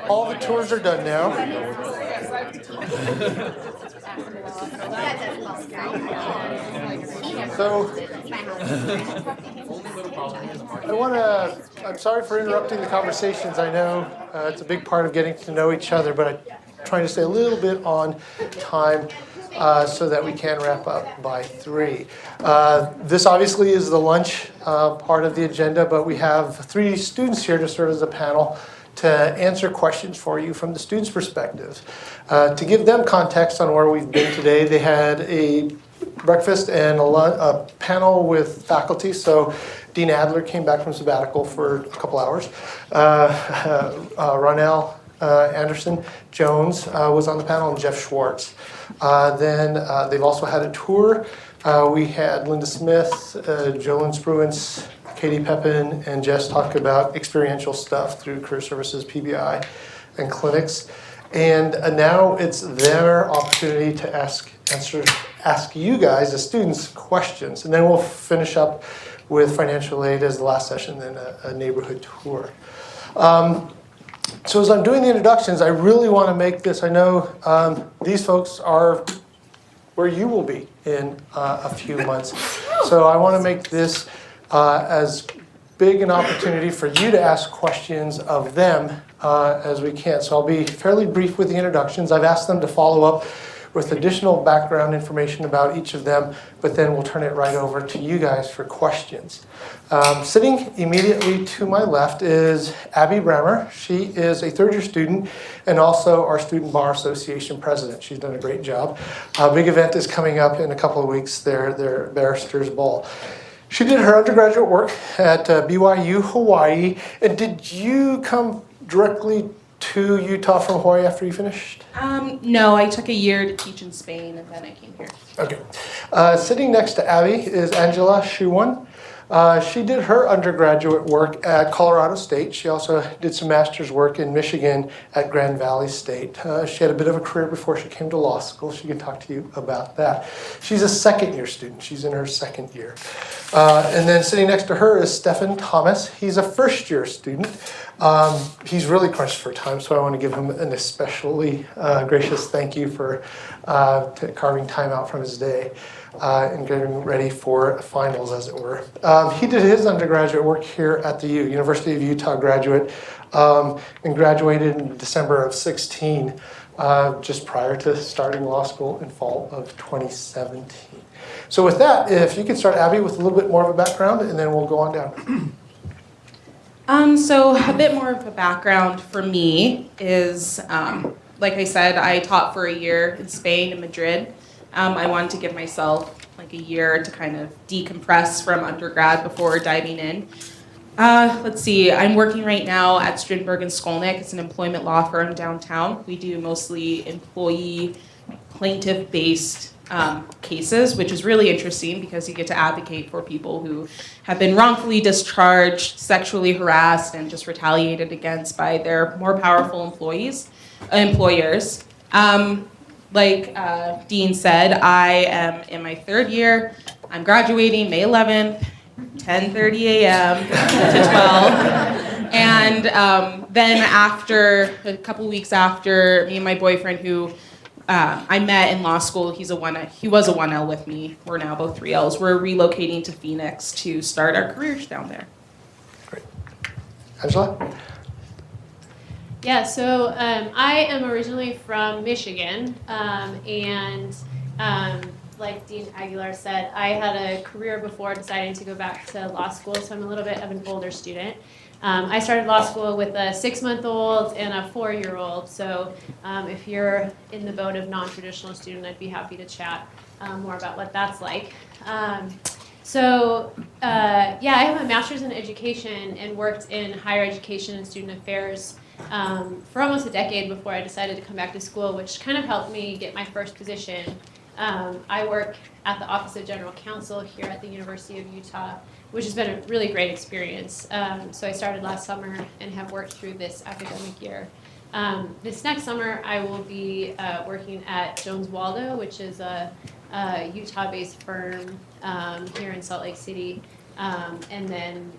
all the tours are done now. So I'm sorry for interrupting the conversations. I know it's a big part of getting to know each other, but I'm trying to stay a little bit on time so that we can wrap up by 3. This obviously is the lunch part of the agenda, but we have 3 students here to serve as a panel to answer questions for you from the students' perspective. To give them context on where we've been today, they had a breakfast and a panel with faculty. So Dean Adler came back from sabbatical for a couple hours. Ronell Anderson Jones was on the panel, and Jeff Schwartz. Then they've also had a tour. We had Linda Smith, Jolyn Spruance, Katie Pepin, and Jess talk about experiential stuff through Career Services, PBI, and clinics. And now it's their opportunity to ask you guys, the students, questions. And then we'll finish up with financial aid as the last session, then a neighborhood tour. So as I'm doing the introductions, I really want to make this, I know these folks are where you will be in a few months. So I want to make this as big an opportunity for you to ask questions of them as we can. So I'll be fairly brief with the introductions. I've asked them to follow up with additional background information about each of them, but then we'll turn it right over to you guys for questions. Sitting immediately to my left is Abby Brammer. She is a third-year student and also our Student Bar Association president. She's done a great job. A big event is coming up in a couple of weeks, their Barristers Ball. She did her undergraduate work at BYU, Hawaii. And did you come directly to Utah from Hawaii after you finished? No, I took a year to teach in Spain and then I came here. Okay. Sitting next to Abby is Angela Shuwan. She did her undergraduate work at Colorado State. She also did some master's work in Michigan at Grand Valley State. She had a bit of a career before she came to law school. She can talk to you about that. She's a second-year student. She's in her second year. And then sitting next to her is Stephen Thomas. He's a first-year student. He's really crunched for time, so I want to give him an especially gracious thank you for carving time out from his day and getting ready for finals, as it were. He did his undergraduate work here at the University of Utah graduate, and graduated in December of 16, just prior to starting law school in fall of 2017. So with that, if you could start, Abby, with a little bit more of a background, and then we'll go on down. So a bit more of a background for me is, like I said, I taught for a year in Spain, in Madrid. I wanted to give myself like a year to kind of decompress from undergrad before diving in. Let's see, I'm working right now at Strindberg and Skolnick. It's an employment law firm downtown. We do mostly employee plaintiff-based cases, which is really interesting because you get to advocate for people who have been wrongfully discharged, sexually harassed, and just retaliated against by their more powerful employers. Like Dean said, I am in my third year. I'm graduating May 11th, 10:30 a.m. to 12. And then after, a couple weeks after, me and my boyfriend, who I met in law school, he was a 1L with me. We're now both 3Ls. We're relocating to Phoenix to start our careers down there. Great. Angela? Yeah, so I am originally from Michigan, and like Dean Aguilar said, I had a career before deciding to go back to law school, so I'm a little bit of an older student. I started law school with a 6-month-old and a 4-year-old, so if you're in the boat of non-traditional student, I'd be happy to chat more about what that's like. I have a master's in education and worked in higher education and student affairs for almost a decade before I decided to come back to school, which kind of helped me get my first position. I work at the Office of General Counsel here at the University of Utah, which has been a really great experience. So I started last summer and have worked through this academic year. This next summer, I will be working at Jones Waldo, which is a Utah-based firm here in Salt Lake City. And then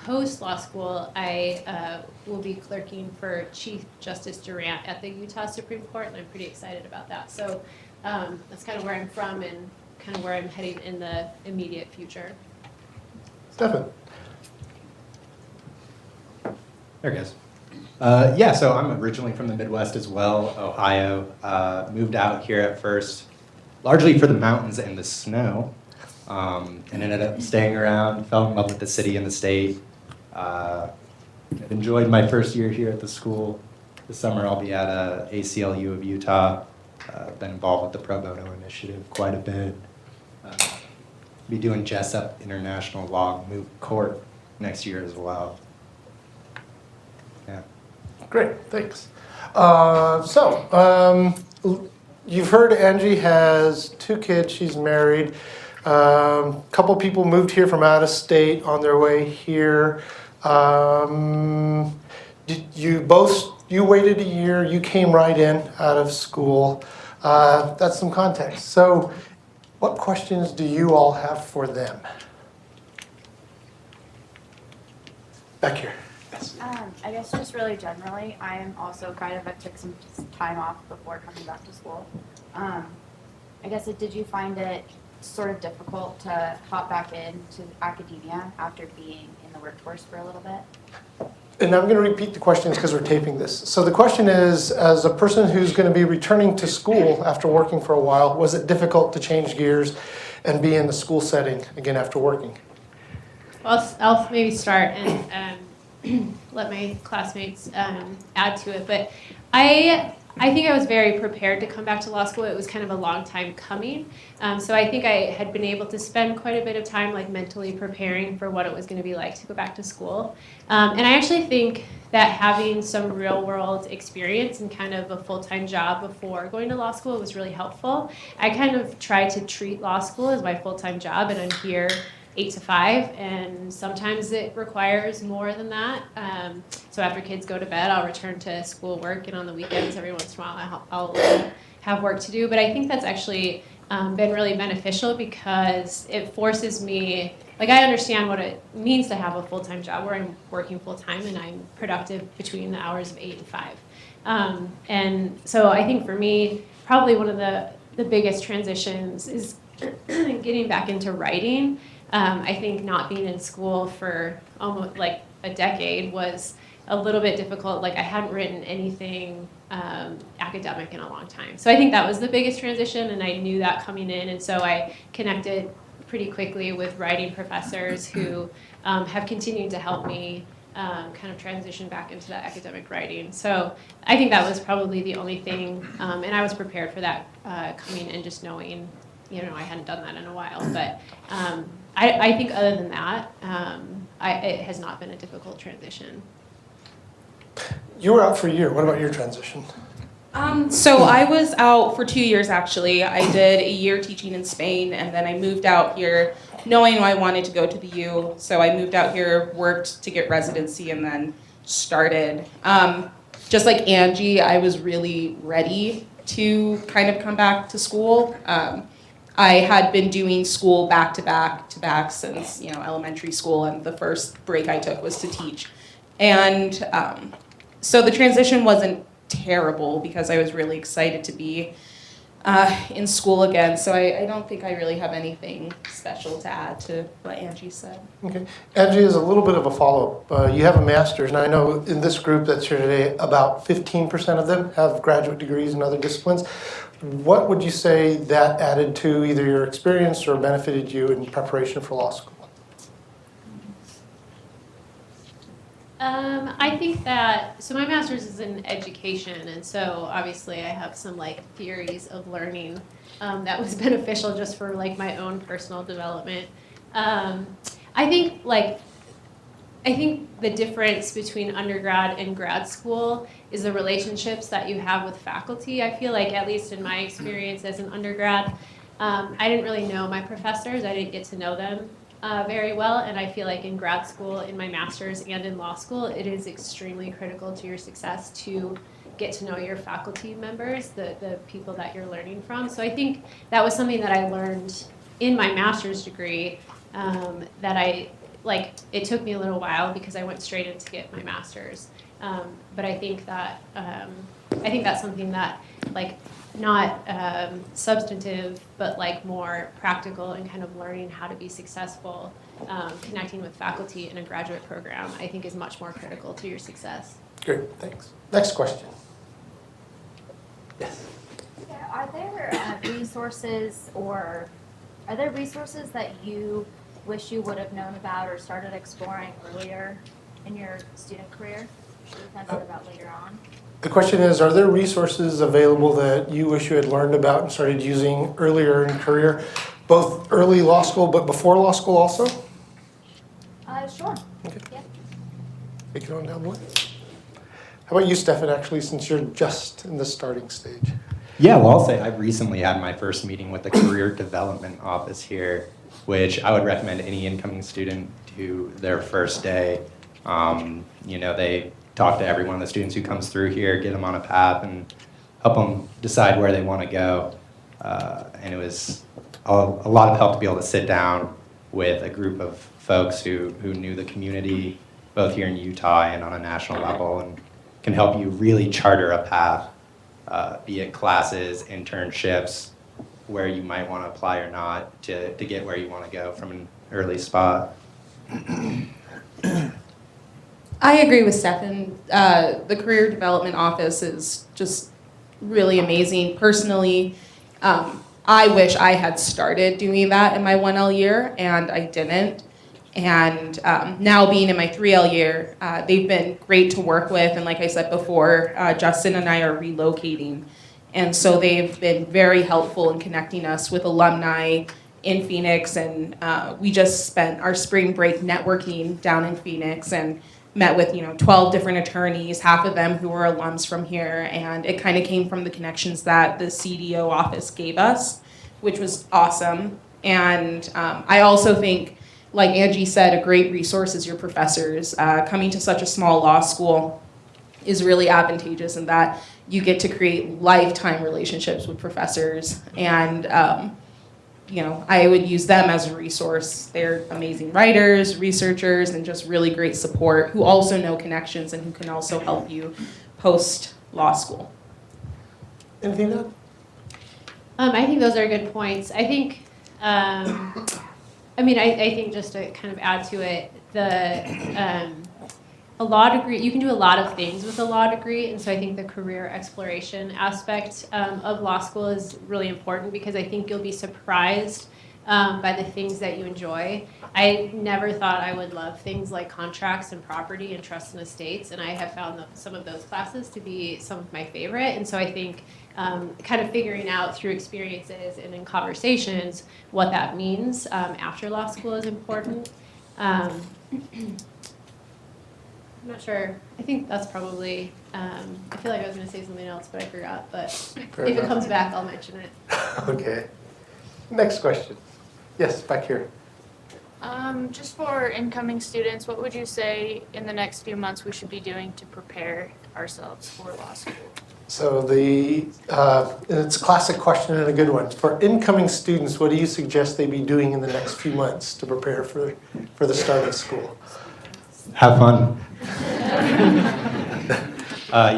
post law school, I will be clerking for Chief Justice Durant at the Utah Supreme Court, and I'm pretty excited about that. So that's kind of where I'm from and kind of where I'm heading in the immediate future. Stefan. There it goes. So I'm originally from the Midwest as well, Ohio. Moved out here at first, largely for the mountains and the snow, and ended up staying around, fell in love with the city and the state. I've enjoyed my first year here at the school. This summer I'll be at ACLU of Utah. Been involved with the Pro Bono Initiative quite a bit. Be doing Jessup International Law Moot Court next year as well. Yeah. Great, thanks. You've heard Angie has 2 kids, she's married. Couple people moved here from out of state on their way here. You waited a year, you came right in out of school. That's some context. So what questions do you all have for them? Back here. Yes. I guess just really generally, I am also kind of, I took some time off before coming back to school. I guess, did you find it sort of difficult to hop back into academia after being in the workforce for a little bit? And I'm going to repeat the questions because we're taping this. So the question is, as a person who's going to be returning to school after working for a while, was it difficult to change gears and be in the school setting again after working? Well, I'll maybe start and let my classmates add to it. But I think I was very prepared to come back to law school. It was kind of a long time coming. So I think I had been able to spend quite a bit of time like mentally preparing for what it was going to be like to go back to school. And I actually think that having some real world experience and kind of a full-time job before going to law school was really helpful. I kind of tried to treat law school as my full-time job, and I'm here 8 to 5, and sometimes it requires more than that. So after kids go to bed, I'll return to school work, and on the weekends, every once in a while, I'll have work to do. But I think that's actually been really beneficial because it forces me, like I understand what it means to have a full-time job where I'm working full-time and I'm productive between the hours of 8 and 5. And so I think for me, probably one of the biggest transitions is getting back into writing. I think not being in school for almost like a decade was a little bit difficult. Like I hadn't written anything academic in a long time. So I think that was the biggest transition, and I knew that coming in. And so I connected pretty quickly with writing professors who have continued to help me kind of transition back into that academic writing. So I think that was probably the only thing, and I was prepared for that coming in, just knowing, I hadn't done that in a while. But I think other than that, it has not been a difficult transition. You were out for a year. What about your transition? So I was out for 2 years actually. I did a year teaching in Spain, and then I moved out here knowing I wanted to go to the U. So I moved out here, worked to get residency, and then started. Just like Angie, I was really ready to kind of come back to school. I had been doing school back to back since elementary school, and the first break I took was to teach. And so the transition wasn't terrible because I was really excited to be in school again. So I don't think I really have anything special to add to what Angie said. Okay. Angie, is a little bit of a follow-up. You have a master's, and I know in this group that's here today, about 15% of them have graduate degrees in other disciplines. What would you say that added to either your experience or benefited you in preparation for law school? I think that, so my master's is in education, and so obviously I have some theories of learning that was beneficial just for my own personal development. I think the difference between undergrad and grad school is the relationships that you have with faculty. I feel like, at least in my experience as an undergrad, I didn't really know my professors. I didn't get to know them very well, and I feel like in grad school, in my master's, and in law school, it is extremely critical to your success to get to know your faculty members, the people that you're learning from. So I think that was something that I learned in my master's degree that it took me a little while because I went straight in to get my master's. But I think that's something that, like, not substantive, but like more practical and kind of learning how to be successful, connecting with faculty in a graduate program, I think is much more critical to your success. Great, thanks. Next question. Yes. Yeah, are there resources that you wish you would have known about or started exploring earlier in your student career? Should you find out about later on? The question is, are there resources available that you wish you had learned about and started using earlier in career, both early law school but before law school also? Sure. Okay. Yeah. Take it on down the list. How about you, Stefan, actually, since you're just in the starting stage? Yeah, well, I'll say I recently had my first meeting with the Career Development Office here, which I would recommend any incoming student do their first day. They talk to every one of the students who comes through here, get them on a path, and help them decide where they want to go. And it was a lot of help to be able to sit down with a group of folks who knew the community, both here in Utah and on a national level, and can help you really charter a path, be it classes, internships, where you might want to apply or not to get where you want to go from an early spot. I agree with Stefan. The Career Development Office is just really amazing. Personally, I wish I had started doing that in my 1L year, and I didn't. And now being in my 3L year, they've been great to work with. And like I said before, Justin and I are relocating. And so they've been very helpful in connecting us with alumni in Phoenix. And we just spent our spring break networking down in Phoenix and met with 12 different attorneys, half of them who were alums from here. And it kind of came from the connections that the CDO office gave us, which was awesome. And I also think, like Angie said, a great resource is your professors. Coming to such a small law school is really advantageous in that you get to create lifetime relationships with professors. And, I would use them as a resource. They're amazing writers, researchers, and just really great support who also know connections and who can also help you post law school. Anything to add? I think those are good points. I think, I think just to kind of add to it, a law degree, you can do a lot of things with a law degree, and so I think the career exploration aspect of law school is really important because I think you'll be surprised by the things that you enjoy. I never thought I would love things like contracts and property and trust and estates, and I have found some of those classes to be some of my favorite, and so I think kind of figuring out through experiences and in conversations what that means after law school is important. I'm not sure. I think that's probably, I feel like I was going to say something else, but I forgot. But Fair if enough. it comes back, I'll mention it. Okay. Next question. Yes, back here. Just for incoming students, what would you say in the next few months we should be doing to prepare ourselves for law school? So it's a classic question and a good one. For incoming students, what do you suggest they be doing in the next few months to prepare for the start of school? Have fun.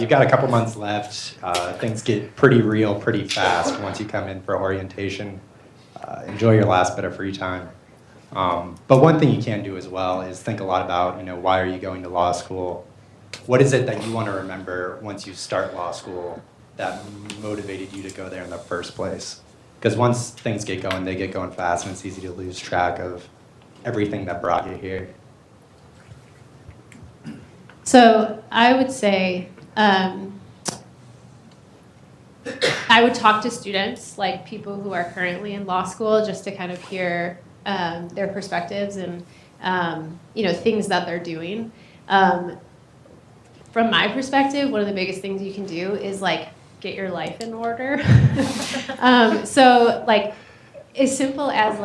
You've got a couple months left. Things get pretty real pretty fast once you come in for orientation. Enjoy your last bit of free time. But one thing you can do as well is think a lot about, why are you going to law school? What is it that you want to remember once you start law school that motivated you to go there in the first place? Because once things get going, they get going fast, and it's easy to lose track of everything that brought you here. So I would say I would talk to students, like people who are currently in law school, just to kind of hear their perspectives and things that they're doing. From my perspective, one of the biggest things you can do is get your life in order. So as simple as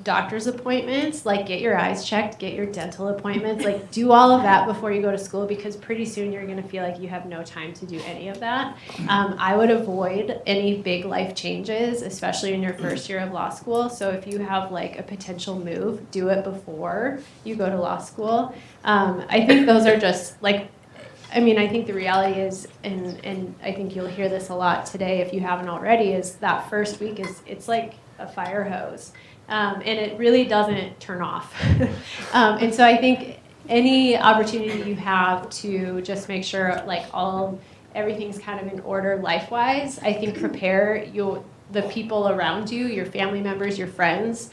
doctor's appointments, like get your eyes checked, get your dental appointments, like do all of that before you go to school, because pretty soon you're going to feel like you have no time to do any of that. I would avoid any big life changes, especially in your first year of law school. So if you have like a potential move, do it before you go to law school. I think those are just like, I mean, I think the reality is, and I think you'll hear this a lot today if you haven't already, is that first week it's like a fire hose, and it really doesn't turn off. And so I think any opportunity you have to just make sure like everything's kind of in order life-wise, I think prepare the people around you, your family members, your friends,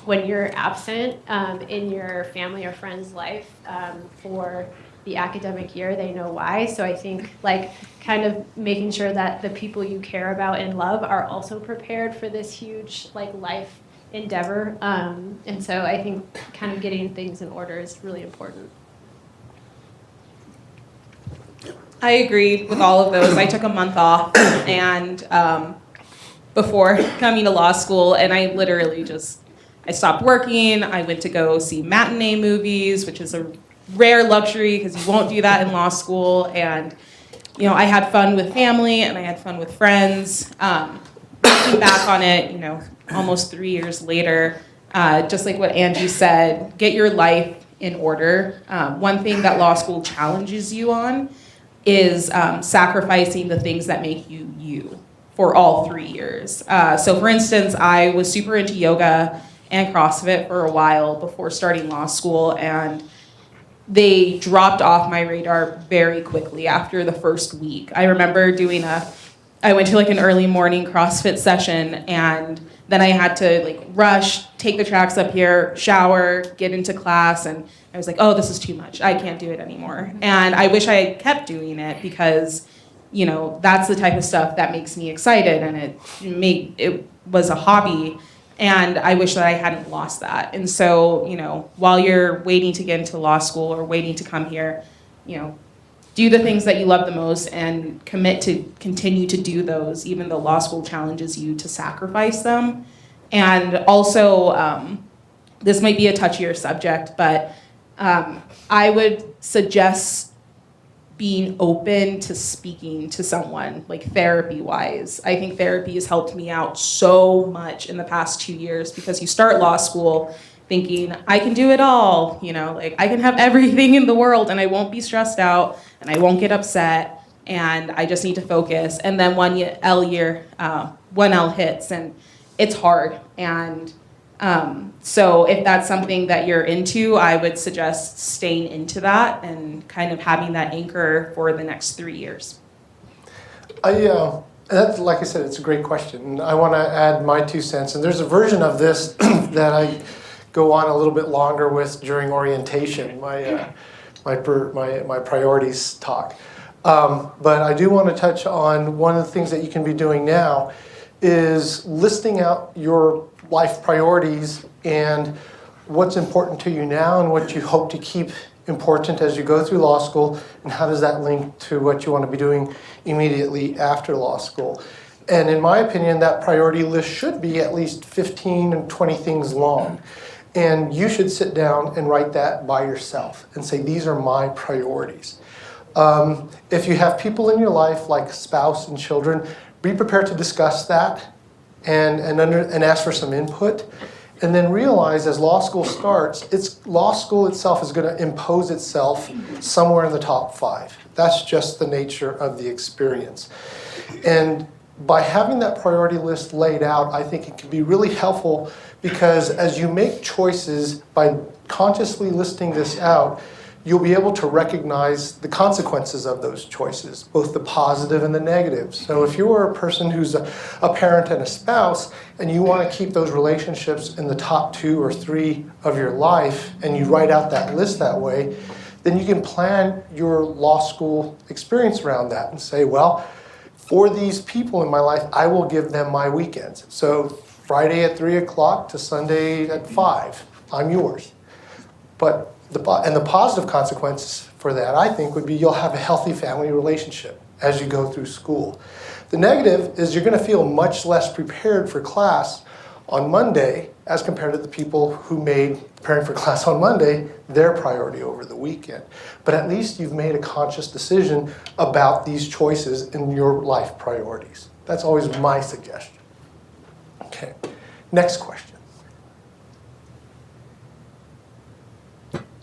when you're absent in your family or friend's life for the academic year, they know why. So I think like kind of making sure that the people you care about and love are also prepared for this huge like life endeavor. And so I think kind of getting things in order is really important. I agree with all of those. I took a month off and before coming to law school, and I literally I stopped working. I went to go see matinee movies, which is a rare luxury because you won't do that in law school. And I had fun with family and I had fun with friends. Looking back on it, almost 3 years later, just like what Angie said, get your life in order. One thing that law school challenges you on is sacrificing the things that make you you for all 3 years. So for instance, I was super into yoga and CrossFit for a while before starting law school, and they dropped off my radar very quickly after the first week. I remember I went to like an early morning CrossFit session, and then I had to like rush, take the tracks up here, shower, get into class, and I was like, oh, this is too much. I can't do it anymore. And I wish I had kept doing it because, that's the type of stuff that makes me excited, and it was a hobby. And I wish that I hadn't lost that. And so, while you're waiting to get into law school or waiting to come here, do the things that you love the most and commit to continue to do those, even though law school challenges you to sacrifice them. And also, this might be a touchier subject, but I would suggest being open to speaking to someone, like therapy-wise. I think therapy has helped me out so much in the past 2 years, because you start law school thinking, I can do it all, like I can have everything in the world and I won't be stressed out and I won't get upset and I just need to focus. And then one L hits and it's hard. And so if that's something that you're into, I would suggest staying into that and kind of having that anchor for the next 3 years. That's, like I said, it's a great question. And I want to add my 2 cents. And there's a version of this that I go on a little bit longer with during orientation, my priorities talk. But I do want to touch on one of the things that you can be doing now is listing out your life priorities and what's important to you now and what you hope to keep important as you go through law school, and how does that link to what you want to be doing immediately after law school. And in my opinion, that priority list should be at least 15 and 20 things long. And you should sit down and write that by yourself and say, these are my priorities. If you have people in your life like a spouse and children, be prepared to discuss that and ask for some input. And then realize as law school starts, law school itself is going to impose itself somewhere in the top 5. That's just the nature of the experience. And by having that priority list laid out, I think it can be really helpful, because as you make choices, by consciously listing this out, you'll be able to recognize the consequences of those choices, both the positive and the negative. So if you are a person who's a parent and a spouse, and you want to keep those relationships in the top 2 or 3 of your life, and you write out that list that way, then you can plan your law school experience around that and say, well, for these people in my life, I will give them my weekends. So Friday at 3 o'clock to Sunday at 5, I'm yours. But the positive consequences for that, I think, would be you'll have a healthy family relationship as you go through school. The negative is you're going to feel much less prepared for class on Monday as compared to the people who made preparing for class on Monday their priority over the weekend. But at least you've made a conscious decision about these choices in your life priorities. That's always my suggestion. Okay, next question.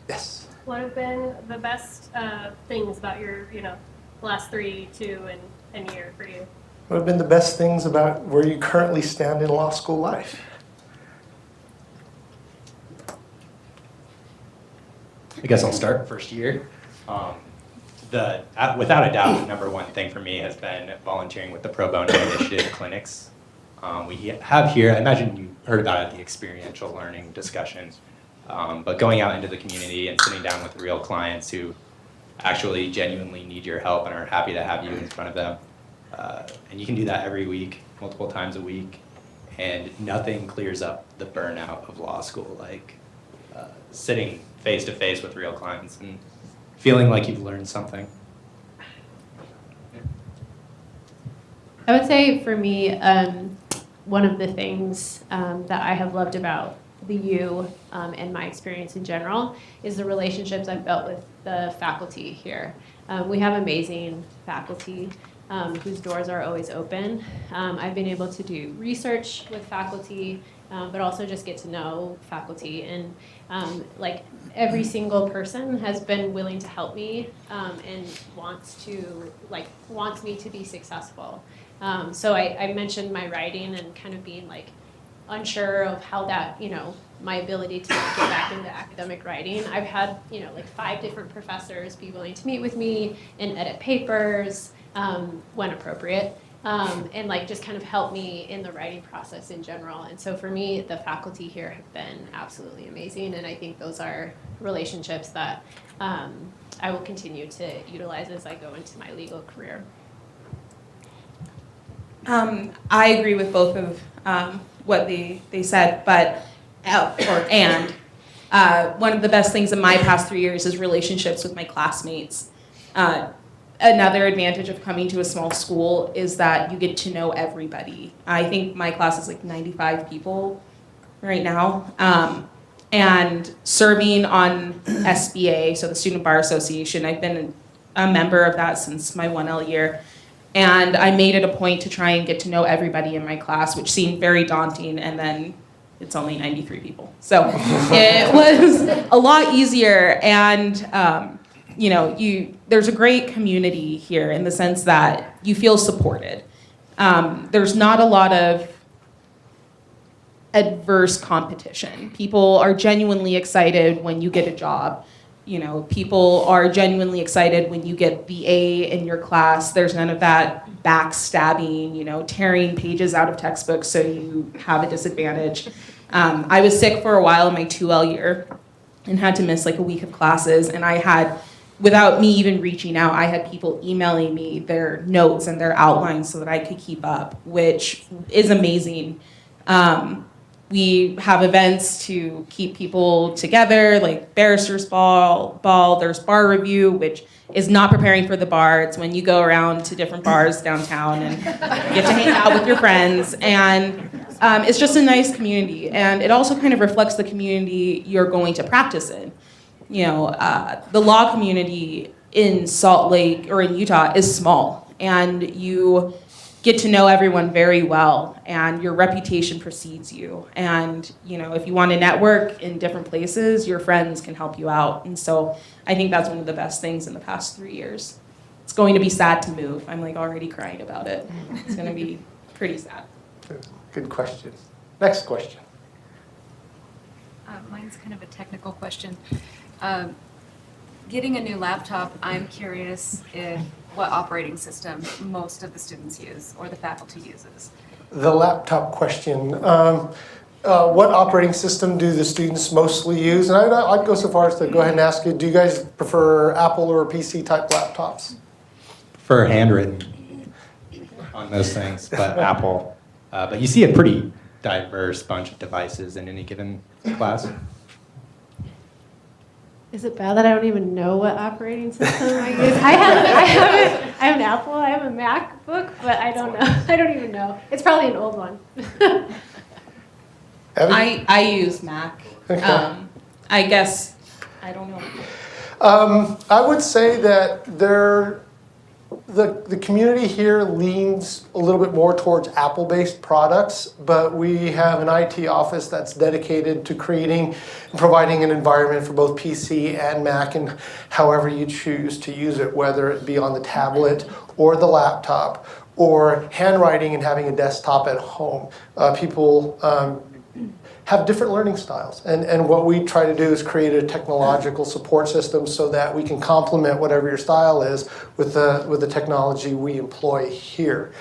Yes. What have been the best things about your, last 3, 2, and year for you? What have been the best things about where you currently stand in law school life? I guess I'll start first year. Without a doubt, the number one thing for me has been volunteering with the Pro Bono Initiative clinics. We have here, I imagine you heard about it, the experiential learning discussions, but going out into the community and sitting down with real clients who actually genuinely need your help and are happy to have you in front of them. And you can do that every week, multiple times a week, and nothing clears up the burnout of law school like sitting face to face with real clients and feeling like you've learned something. I would say for me, one of the things that I have loved about the U and my experience in general is the relationships I've built with the faculty here. We have amazing faculty whose doors are always open. I've been able to do research with faculty, but also just get to know faculty. And like every single person has been willing to help me and wants me to be successful. So I mentioned my writing and kind of being like unsure of how that, my ability to get back into academic writing. I've had, like 5 different professors be willing to meet with me and edit papers when appropriate. And like just kind of help me in the writing process in general. And so for me, the faculty here have been absolutely amazing. And I think those are relationships that I will continue to utilize as I go into my legal career. I agree with both of what they said, but one of the best things in my past 3 years is relationships with my classmates. Another advantage of coming to a small school is that you get to know everybody. I think my class is like 95 people right now. And serving on SBA, so the Student Bar Association, I've been a member of that since my 1L year. And I made it a point to try and get to know everybody in my class, which seemed very daunting, and then it's only 93 people. So it was a lot easier, and there's a great community here in the sense that you feel supported. There's not a lot of adverse competition. People are genuinely excited when you get a job. People are genuinely excited when you get the A in your class. There's none of that backstabbing, tearing pages out of textbooks so you have a disadvantage. I was sick for a while in my 2L year and had to miss like a week of classes. And I had, without me even reaching out, I had people emailing me their notes and their outlines so that I could keep up, which is amazing. We have events to keep people together, like Barrister's Ball. There's Bar Review, which is not preparing for the bar. It's when you go around to different bars downtown and get to hang out with your friends. And it's just a nice community. And it also kind of reflects the community you're going to practice in. The law community in Salt Lake or in Utah is small. And you get to know everyone very well, and your reputation precedes you. And if you want to network in different places, your friends can help you out. And so I think that's one of the best things in the past 3 years. It's going to be sad to move. I'm like already crying about it. It's going to be pretty sad. Good question. Next question. Mine's kind of a technical question. Getting a new laptop, I'm curious what operating system most of the students use or the faculty uses. The laptop question. What operating system do the students mostly use? And I'd go so far as to go ahead and ask you, do you guys prefer Apple or PC type laptops? For handwritten on those things, but Apple. But you see a pretty diverse bunch of devices in any given class. Is it bad that I don't even know what operating system I use? I have an Apple, I have a MacBook, but I don't know. I don't even know. It's probably an old one. Abby? I use Mac. Okay. I guess, I don't know. I would say that the community here leans a little bit more towards Apple-based products, but we have an IT office that's dedicated to creating and providing an environment for both PC and Mac, and however you choose to use it, whether it be on the tablet or the laptop, or handwriting and having a desktop at home. People have different learning styles. And what we try to do is create a technological support system so that we can complement whatever your style is with the technology we employ here.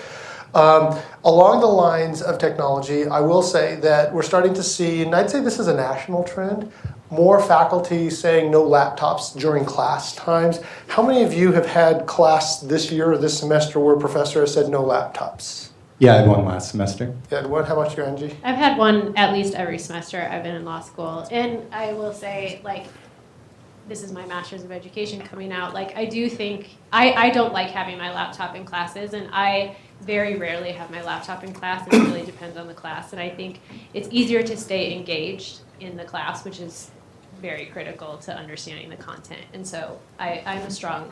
Along the lines of technology, I will say that we're starting to see, and I'd say this is a national trend, more faculty saying no laptops during class times. How many of you have had class this year or this semester where a professor has said no laptops? Yeah, I had one last semester. Yeah, what? How about you, Angie? I've had one at least every semester I've been in law school. And I will say, like, this is my master's of education coming out. Like, I do think, I don't like having my laptop in classes, and I very rarely have my laptop in class. It really depends on the class. And I think it's easier to stay engaged in the class, which is very critical to understanding the content. And so I'm a strong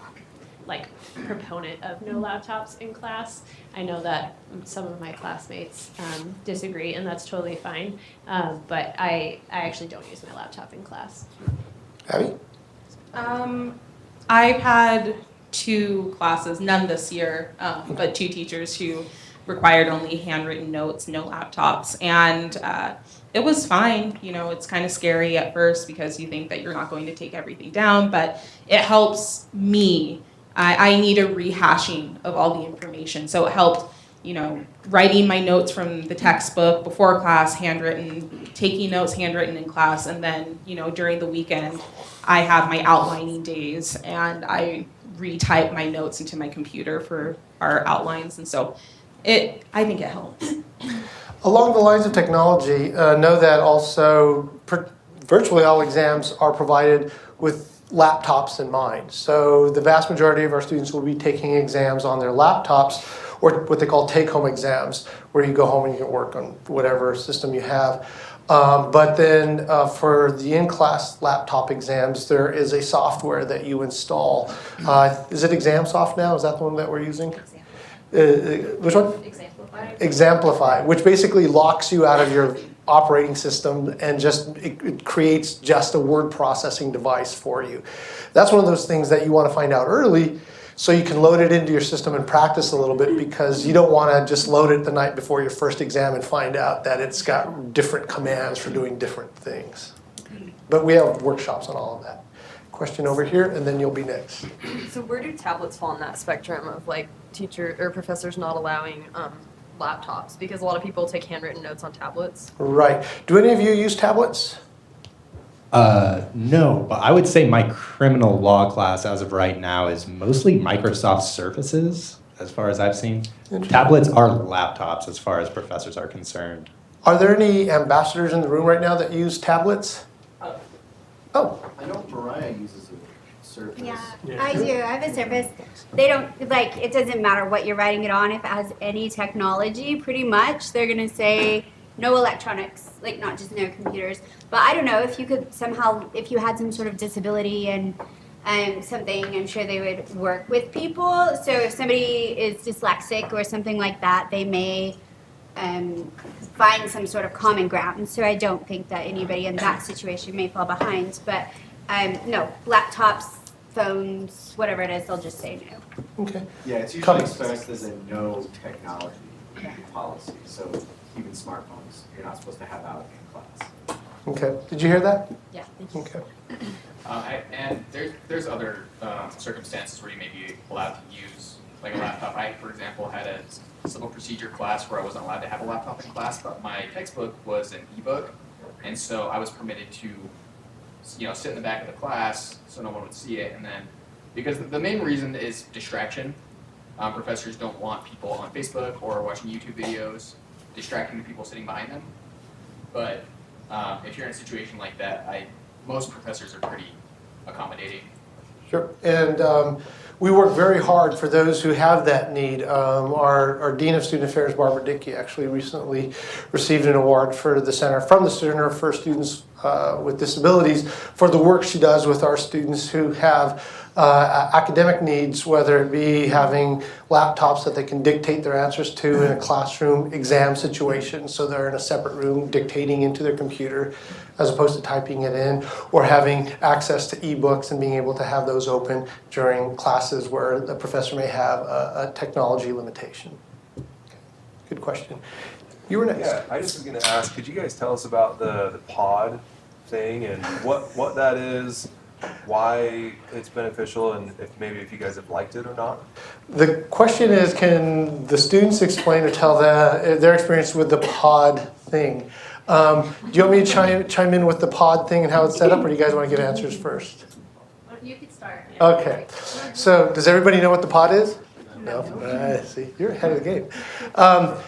proponent of no laptops in class. I know that some of my classmates disagree, and that's totally fine. But I actually don't use my laptop in class. Abby? I've had 2 classes, none this year, but 2 teachers who required only handwritten notes, no laptops. And it was fine. You know, it's kind of scary at first because you think that you're not going to take everything down, but it helps me. I need a rehashing of all the information. So it helped, you know, writing my notes from the textbook before class, handwritten, taking notes handwritten in class, and then, you know, during the weekend, I have my outlining days, and I retype my notes into my computer for our outlines. And so I think it helps. Along the lines of technology, know that also virtually all exams are provided with laptops in mind. So the vast majority of our students will be taking exams on their laptops, or what they call take-home exams, where you go home and you can work on whatever system you have. But then for the in-class laptop exams, there is a software that you install. Is it ExamSoft now? Is that the one that we're using? Which one? Exemplify, which basically locks you out of your operating system and just it creates just a word processing device for you. That's one of those things that you want to find out early so you can load it into your system and practice a little bit, because you don't want to just load it the night before your first exam and find out that it's got different commands for doing different things. But we have workshops on all of that. Question over here, and then you'll be next. So where do tablets fall in that spectrum of like teacher or professors not allowing laptops? Because a lot of people take handwritten notes on tablets. Right. Do any of you use tablets? No, but I would say my criminal law class as of right now is mostly Microsoft Surfaces, as far as I've seen. Tablets are laptops as far as professors are concerned. Are there any ambassadors in the room right now that use tablets? Oh. I know Mariah uses a Surface. Yeah, I do. I have a Surface. They don't, like, it doesn't matter what you're writing it on. If it has any technology, pretty much, they're going to say no electronics, like not just no computers. But I don't know, if you could somehow, if you had some sort of disability and something, I'm sure they would work with people. So if somebody is dyslexic or something like that, they may find some sort of common ground. So I don't think that anybody in that situation may fall behind. But no, laptops, phones, whatever it is, they'll just say no. Okay. Yeah, it's usually expressed as a no technology policy. So even smartphones, you're not supposed to have out in class. Okay. Did you hear that? Yeah. Okay. And there's other circumstances where you may be allowed to use like a laptop. I, for example, had a civil procedure class where I wasn't allowed to have a laptop in class, but my textbook was an ebook, and so I was permitted to, you know, sit in the back of the class so no one would see it. And then, because the main reason is distraction, professors don't want people on Facebook or watching YouTube videos distracting the people sitting behind them. But if you're in a situation like that, most professors are pretty accommodating. Sure. And we work very hard for those who have that need. Our Dean of Student Affairs, Barbara Dickey, actually recently received an award from the Center for Students with Disabilities for the work she does with our students who have academic needs, whether it be having laptops that they can dictate their answers to in a classroom exam situation, so they're in a separate room dictating into their computer as opposed to typing it in, or having access to ebooks and being able to have those open during classes where the professor may have a technology limitation. Good question. You were next. Yeah, I just was going to ask, could you guys tell us about the pod thing and what that is, why it's beneficial, and if you guys have liked it or not? The question is, can the students explain or tell their experience with the pod thing? Do you want me to chime in with the pod thing and how it's set up, or do you guys want to give answers first? You could start. Okay. So does everybody know what the pod is? No? See, you're ahead of the game.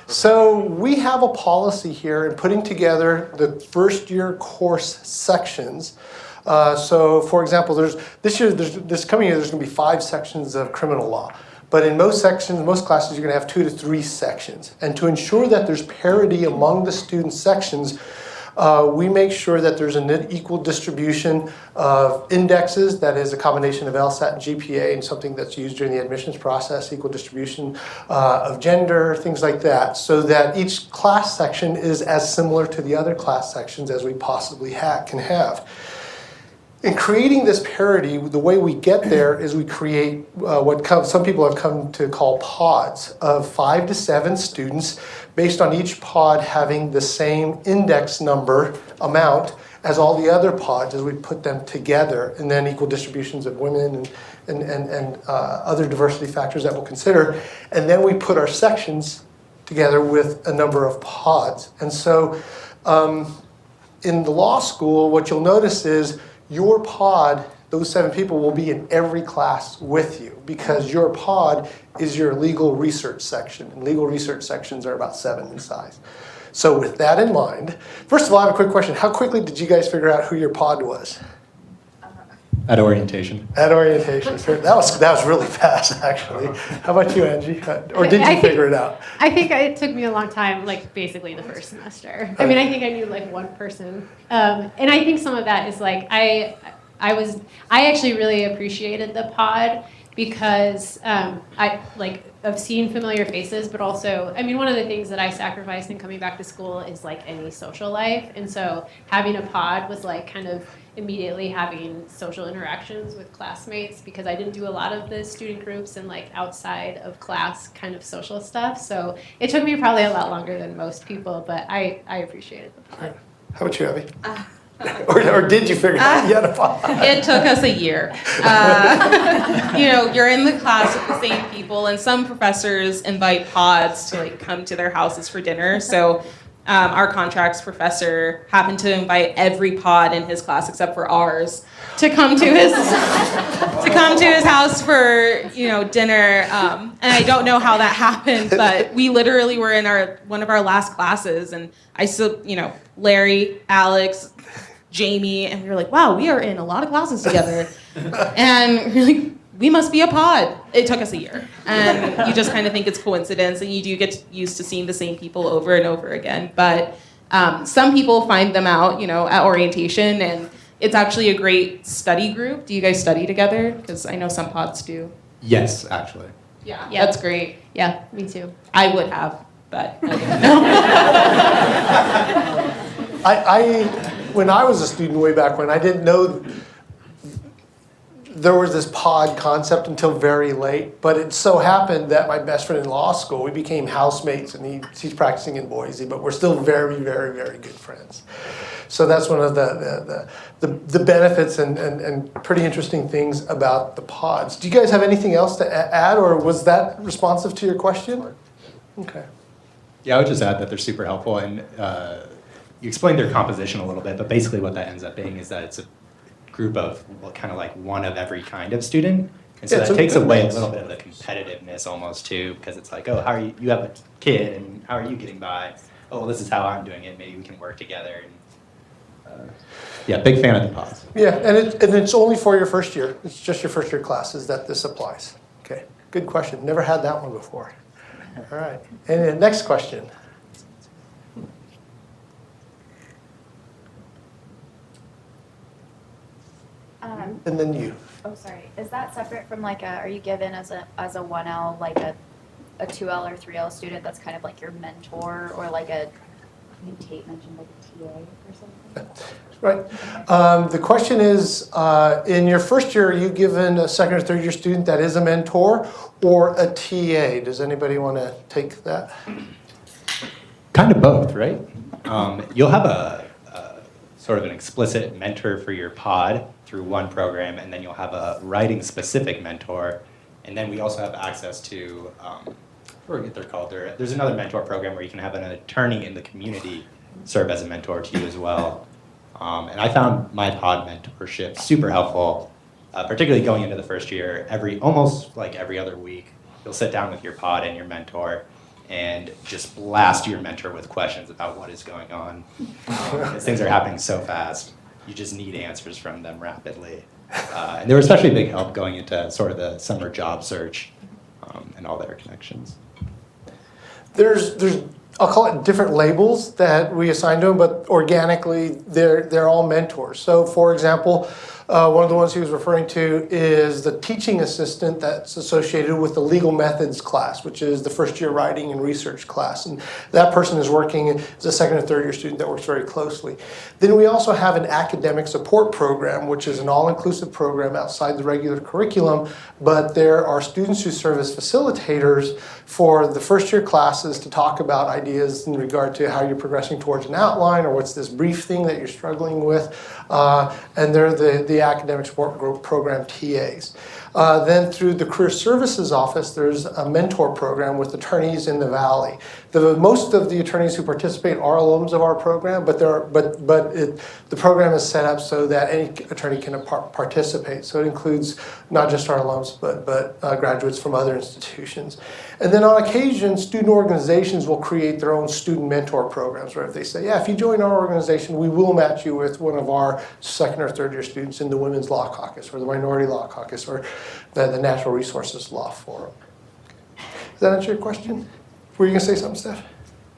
So we have a policy here in putting together the first year course sections. So for example, this coming year, there's going to be 5 sections of criminal law. But in most classes, you're going to have 2 to 3 sections. And to ensure that there's parity among the student sections, we make sure that there's an equal distribution of indexes, that is a combination of LSAT and GPA, and something that's used during the admissions process, equal distribution of gender, things like that, so that each class section is as similar to the other class sections as we possibly can have. In creating this parity, the way we get there is we create some people have come to call pods of 5 to 7 students, based on each pod having the same index number amount as all the other pods as we put them together, and then equal distributions of women and other diversity factors that we'll consider. And then we put our sections together with a number of pods. And so in the law school, what you'll notice is your pod, those 7 people will be in every class with you, because your pod is your legal research section, and legal research sections are about 7 in size. So with that in mind, first of all, I have a quick question. How quickly did you guys figure out who your pod was? At orientation. At orientation. That was really fast, actually. How about you, Angie? Or did you figure it out? I think it took me a long time, like basically the first semester. I mean, I think I knew like one person, and I think some of that is like I actually really appreciated the pod because of seeing familiar faces, but also, I mean, one of the things that I sacrificed in coming back to school is like any social life, and so having a pod was like kind of immediately having social interactions with classmates, because I didn't do a lot of the student groups and like outside of class kind of social stuff. So it took me probably a lot longer than most people, but I appreciated the pod. How about you, Abby? Or did you figure out you had a pod? It took us a year. You're in the class with the same people, and some professors invite pods to like come to their houses for dinner. So our contracts professor happened to invite every pod in his class except for ours to come to his house for dinner. And I don't know how that happened, but we literally were in one of our last classes, and I still, Larry, Alex, Jamie, and we were like, wow, we are in a lot of classes together. And we're like, we must be a pod. It took us a year. And you just kind of think it's coincidence, and you do get used to seeing the same people over and over again. But some people find them out, at orientation, and it's actually a great study group. Do you guys study together? Because I know some pods do. Yes, actually. Yeah, that's great. Yeah, me too. I would have, but I didn't know. When I was a student way back when, I didn't know there was this pod concept until very late, but it so happened that my best friend in law school, we became housemates, and he's practicing in Boise, but we're still very, very, very good friends. So that's one of the benefits and pretty interesting things about the pods. Do you guys have anything else to add, or was that responsive to your question? Okay. Yeah, I would just add that they're super helpful, and you explained their composition a little bit, but basically what that ends up being is that it's a group of kind of like one of every kind of student. And so that takes away a little bit of the competitiveness almost too, because it's like, oh, how are you have a kid, and how are you getting by? Oh, well, this is how I'm doing it. Maybe we can work together. And Yeah, big fan of the pods. Yeah, and it's only for your first year. It's just your first year classes that this applies. Okay, good question. Never had that one before. All right, and the next question. And then you. Oh, sorry. Is that separate from like are you given as a 1L like a 2L or 3L student that's kind of like your mentor or like I think Tate mentioned like a TA or something? Right. The question is, in your first year, are you given a second or third year student that is a mentor or a TA? Does anybody want to take that? Kind of both, right? You'll have a sort of an explicit mentor for your pod through one program, and then you'll have a writing-specific mentor. And then we also have access to, I forget what they're called. There's another mentor program where you can have an attorney in the community serve as a mentor to you as well. And I found my pod mentorship super helpful, particularly going into the first year. Almost like every other week, you'll sit down with your pod and your mentor and just blast your mentor with questions about what is going on. Because things are happening so fast. You just need answers from them rapidly. And they were especially a big help going into sort of the summer job search and all their connections. There's I'll call it different labels that we assign to them, but organically they're all mentors. So for example, one of the ones he was referring to is the teaching assistant that's associated with the legal methods class, which is the first year writing and research class. And that person is working as a second or third year student that works very closely. Then we also have an academic support program, which is an all-inclusive program outside the regular curriculum, but there are students who serve as facilitators for the first year classes to talk about ideas in regard to how you're progressing towards an outline or what's this brief thing that you're struggling with. And they're the academic support group program TAs. Then through the Career Services Office, there's a mentor program with attorneys in the Valley. Most of the attorneys who participate are alums of our program, but the program is set up so that any attorney can participate. So it includes not just our alums, but graduates from other institutions. And then on occasion, student organizations will create their own student mentor programs, where if they say, yeah, if you join our organization, we will match you with one of our second or third year students in the Women's Law Caucus or the Minority Law Caucus or the Natural Resources Law Forum. Does that answer your question? Were you going to say something, Steph?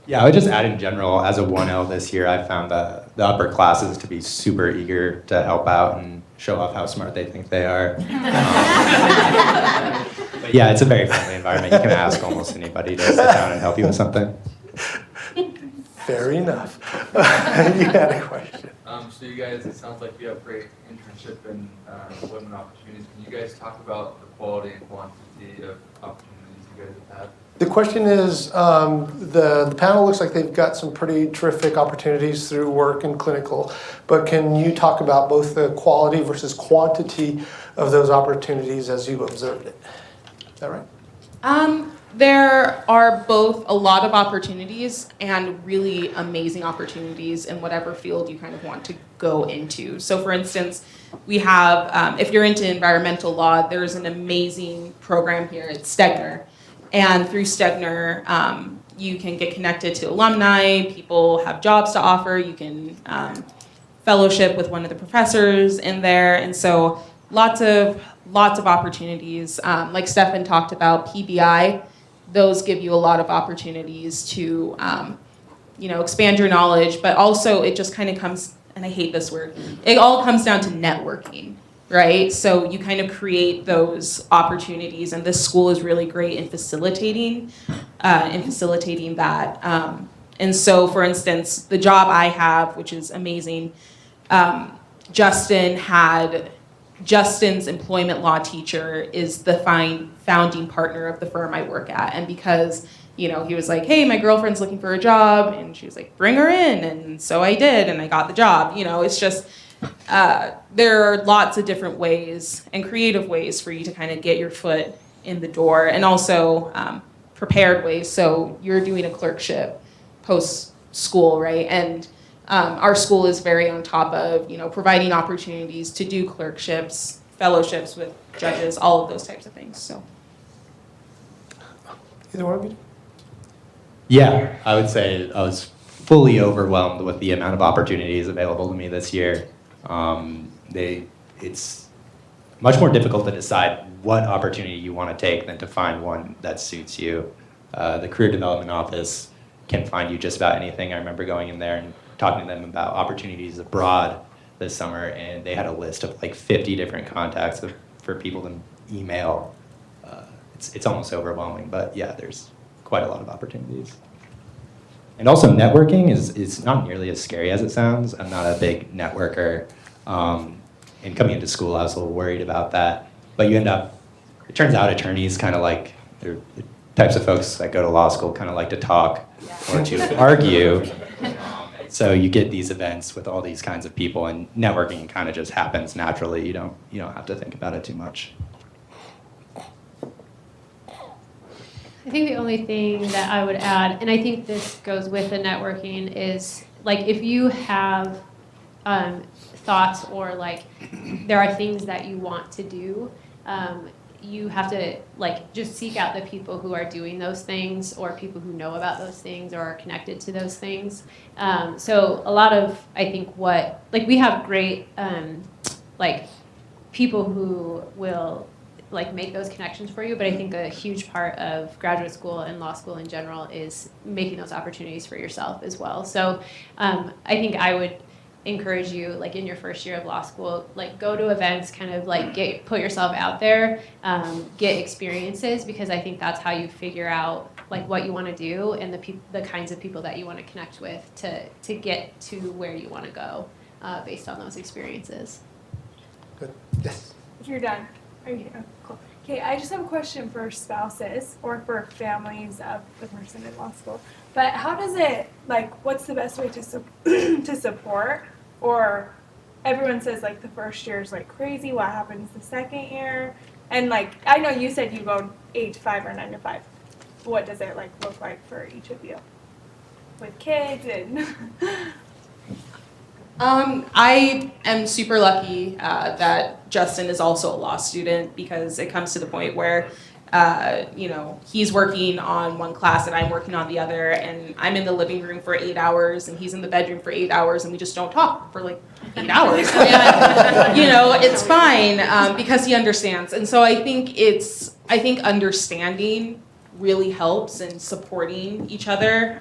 Yeah, I would just add in general, as a 1L this year, I found the upper classes to be super eager to help out and show off how smart they think they are. But yeah, it's a very friendly environment. You can ask almost anybody to sit down and help you with something. Fair enough. You had a question. So you guys, it sounds like you have great internship and employment opportunities. Can you guys talk about the quality and quantity of opportunities you guys have had? The question is, the panel looks like they've got some pretty terrific opportunities through work and clinical, but can you talk about both the quality versus quantity of those opportunities as you observed it? Is that right? There are both a lot of opportunities and really amazing opportunities in whatever field you kind of want to go into. So for instance, we have, if you're into environmental law, there's an amazing program here at Stegner. And through Stegner, you can get connected to alumni, people have jobs to offer, you can fellowship with one of the professors in there. And so lots of opportunities. Like Stefan talked about, PBI, those give you a lot of opportunities to expand your knowledge, but also it just kind of comes, and I hate this word, it all comes down to networking, right? So you kind of create those opportunities, and this school is really great in facilitating that. And so, for instance, the job I have, which is amazing, Justin's employment law teacher is the founding partner of the firm I work at. And because, he was like, hey, my girlfriend's looking for a job. And she was like, bring her in. And so I did, and I got the job. It's just, there are lots of different ways and creative ways for you to kind of get your foot in the door, and also prepared ways. So you're doing a clerkship post-school, right? And our school is very on top of, providing opportunities to do clerkships, fellowships with judges, all of those types of things. So, either one of you? Yeah, I would say I was fully overwhelmed with the amount of opportunities available to me this year. It's much more difficult to decide what opportunity you want to take than to find one that suits you. The career development office can find you just about anything. I remember going in there and talking to them about opportunities abroad this summer, and they had a list of like 50 different contacts for people to email. It's almost overwhelming, but yeah, there's quite a lot of opportunities. And also networking is not nearly as scary as it sounds. I'm not a big networker. And coming into school, I was a little worried about that. But it turns out attorneys kind of like, they're the types of folks that go to law school kind of like to talk or to argue. So you get these events with all these kinds of people, and networking kind of just happens naturally. You don't have to think about it too much. I think the only thing that I would add, and I think this goes with the networking, is like if you have thoughts or like there are things that you want to do, you have to like just seek out the people who are doing those things or people who know about those things or are connected to those things. So a lot of, I think we have great like people who will like make those connections for you, but I think a huge part of graduate school and law school in general is making those opportunities for yourself as well. So I think I would encourage you, like in your first year of law school, like go to events, kind of like put yourself out there, get experiences, because I think that's how you figure out like what you want to do and the kinds of people that you want to connect with to get to where you want to go based on those experiences. Good. Yes. If you're done. Are you? Oh, cool. Okay, I just have a question for spouses or for families of the person in law school. But how does it, like, what's the best way to support? Or everyone says, like, the first year is, like, crazy. What happens the second year? And, like, I know you said you go 8 to 5 or 9 to 5. What does it, like, look like for each of you? With kids and... I am super lucky that Justin is also a law student, because it comes to the point where, he's working on one class and I'm working on the other, and I'm in the living room for 8 hours and he's in the bedroom for 8 hours, and we just don't talk for like 8 hours. And, it's fine because he understands. And so I think understanding really helps in supporting each other.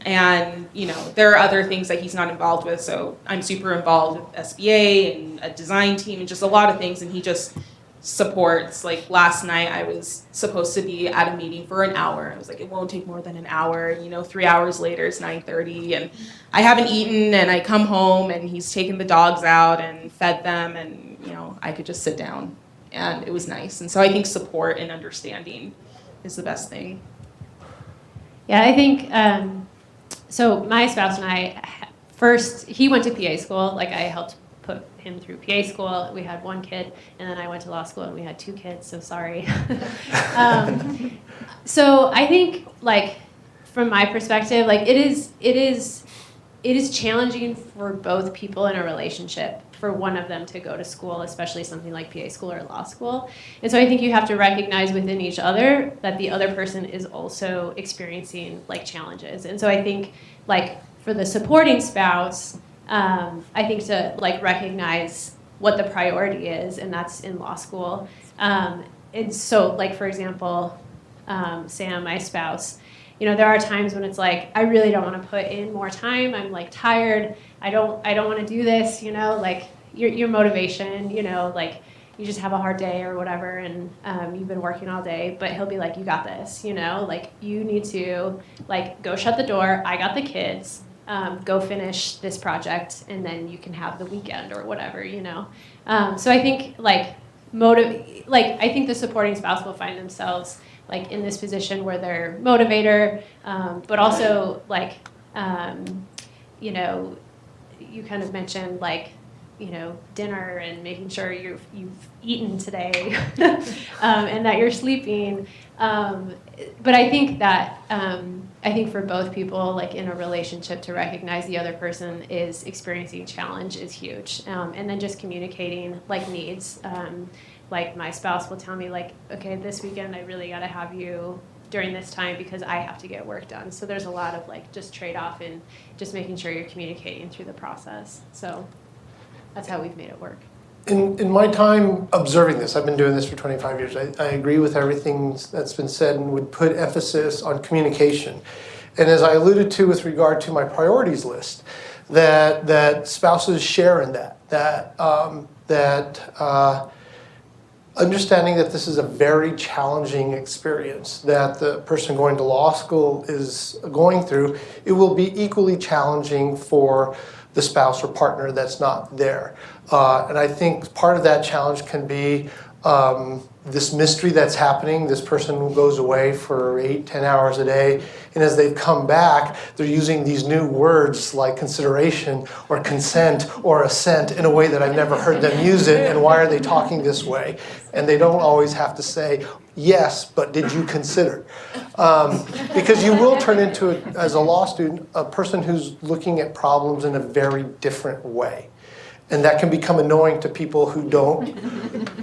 And, there are other things that he's not involved with. So I'm super involved with SBA and a design team and just a lot of things. And he just supports. Like last night, I was supposed to be at a meeting for an hour. I was like, it won't take more than an hour. 3 hours later, it's 9:30 and I haven't eaten, and I come home and he's taken the dogs out and fed them, and, I could just sit down, and it was nice. And so I think support and understanding is the best thing. Yeah, I think... So my spouse and I, first, he went to PA school. Like I helped put him through PA school. We had 1 kid, and then I went to law school and we had 2 kids, so sorry. So I think, like, from my perspective, like it is challenging for both people in a relationship for one of them to go to school, especially something like PA school or law school. And so I think you have to recognize within each other that the other person is also experiencing like challenges. And so I think like for the supporting spouse, I think to like recognize what the priority is, and that's in law school. And so like, for example, Sam, my spouse, there are times when it's like, I really don't want to put in more time. I'm like tired. I don't want to do this, like your motivation, like you just have a hard day or whatever, and you've been working all day, but he'll be like, you got this, like you need to like go shut the door. I got the kids, go finish this project, and then you can have the weekend or whatever, So I think like I think the supporting spouse will find themselves like in this position where they're motivator, but also like, you kind of mentioned like, dinner and making sure you've eaten today and that you're sleeping. But I think that, I think for both people, like in a relationship, to recognize the other person is experiencing challenge is huge. And then just communicating like needs. Like my spouse will tell me like, okay, this weekend I really got to have you during this time because I have to get work done. So there's a lot of like just trade-off and just making sure you're communicating through the process. So that's how we've made it work. In my time observing this, I've been doing this for 25 years, I agree with everything that's been said and would put emphasis on communication. And as I alluded to with regard to my priorities list, that spouses share in that understanding that this is a very challenging experience that the person going to law school is going through, it will be equally challenging for the spouse or partner that's not there. And I think part of that challenge can be this mystery that's happening. This person who goes away for 8-10 hours a day, and as they've come back, they're using these new words like consideration or consent or assent in a way that I've never heard them use it, and why are they talking this way? And they don't always have to say, yes, but did you consider? Because you will turn into, as a law student, a person who's looking at problems in a very different way. And that can become annoying to people who don't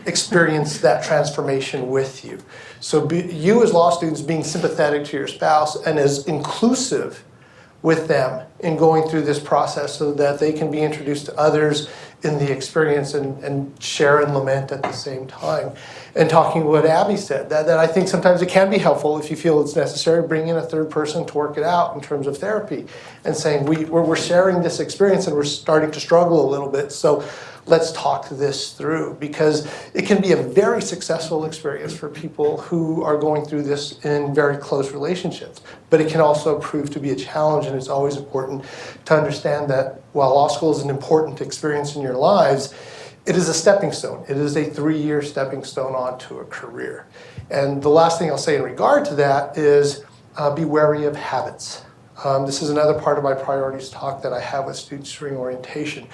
experience that transformation with you. So you as law students being sympathetic to your spouse and as inclusive with them in going through this process so that they can be introduced to others in the experience and share and lament at the same time. And talking what Abby said, that I think sometimes it can be helpful if you feel it's necessary, bring in a third person to work it out in terms of therapy and saying we're sharing this experience and we're starting to struggle a little bit, so let's talk this through, because it can be a very successful experience for people who are going through this in very close relationships. But it can also prove to be a challenge, and it's always important to understand that while law school is an important experience in your lives, it is a stepping stone. It is a 3-year stepping stone onto a career. And the last thing I'll say in regard to that is be wary of habits. This is another part of my priorities talk that I have with students during orientation.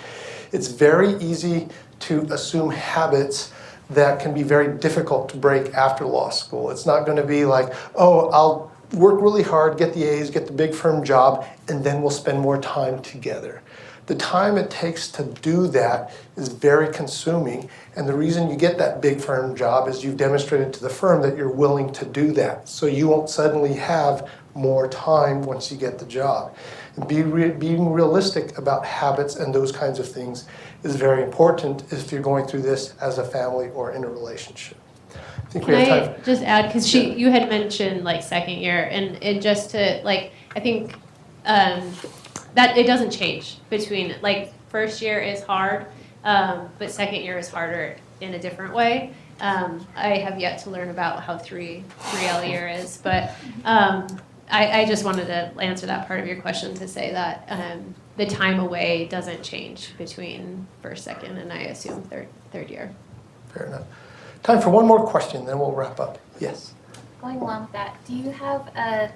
It's very easy to assume habits that can be very difficult to break after law school. It's not going to be like, oh, I'll work really hard, get the A's, get the big firm job, and then we'll spend more time together. The time it takes to do that is very consuming, and the reason you get that big firm job is you've demonstrated to the firm that you're willing to do that. So you won't suddenly have more time once you get the job. And being realistic about habits and those kinds of things is very important if you're going through this as a family or in a relationship. I think we have Can time. I just add, because you had mentioned like second year, and just to like, I think that it doesn't change between, like, first year is hard, but second year is harder in a different way. I have yet to learn about how 3L year is, but I just wanted to answer that part of your question to say that the time away doesn't change between first, second, and I assume third year. Fair enough. Time for one more question, then we'll wrap up. Yes. Going along with that, do you have a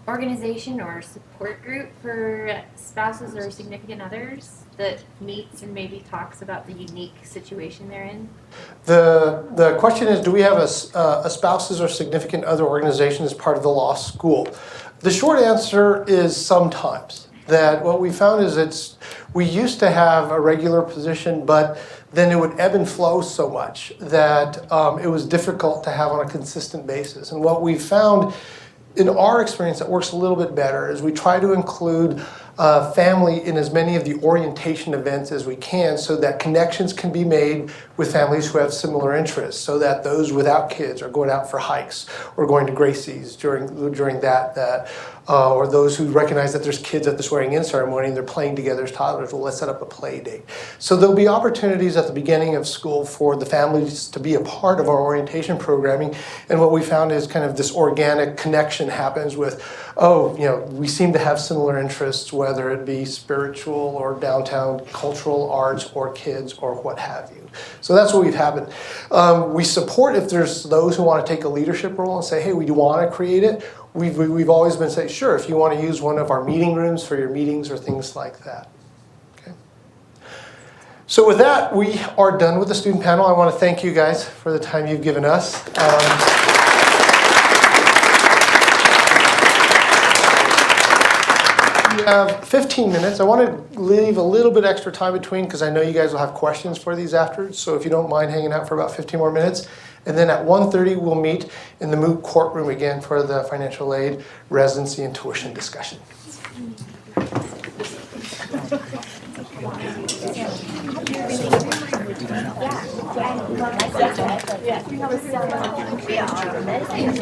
organization or support group for spouses or significant others that meets and maybe talks about the unique situation they're in? The question is, do we have a spouses or significant other organization as part of the law school? The short answer is sometimes. That what we found is we used to have a regular position, but then it would ebb and flow so much that it was difficult to have on a consistent basis. And what we found in our experience that works a little bit better is we try to include family in as many of the orientation events as we can so that connections can be made with families who have similar interests, so that those without kids are going out for hikes or going to Gracie's during that or those who recognize that there's kids at the swearing-in ceremony and they're playing together as toddlers. Well, let's set up a play date. So there'll be opportunities at the beginning of school for the families to be a part of our orientation programming. And what we found is kind of this organic connection happens with, we seem to have similar interests, whether it be spiritual or downtown cultural arts or kids or what have you. So that's what we've happened. We support if there's those who want to take a leadership role and say, hey, we do want to create it. We've always been saying, sure, if you want to use one of our meeting rooms for your meetings or things like that. Okay. So with that, we are done with the student panel. I want to thank you guys for the time you've given us. We have 15 minutes. I want to leave a little bit extra time between because I know you guys will have questions for these afterwards. So if you don't mind hanging out for about 15 more minutes. And then at 1:30, we'll meet in the moot courtroom again for the financial aid, residency, and tuition discussion. Yeah.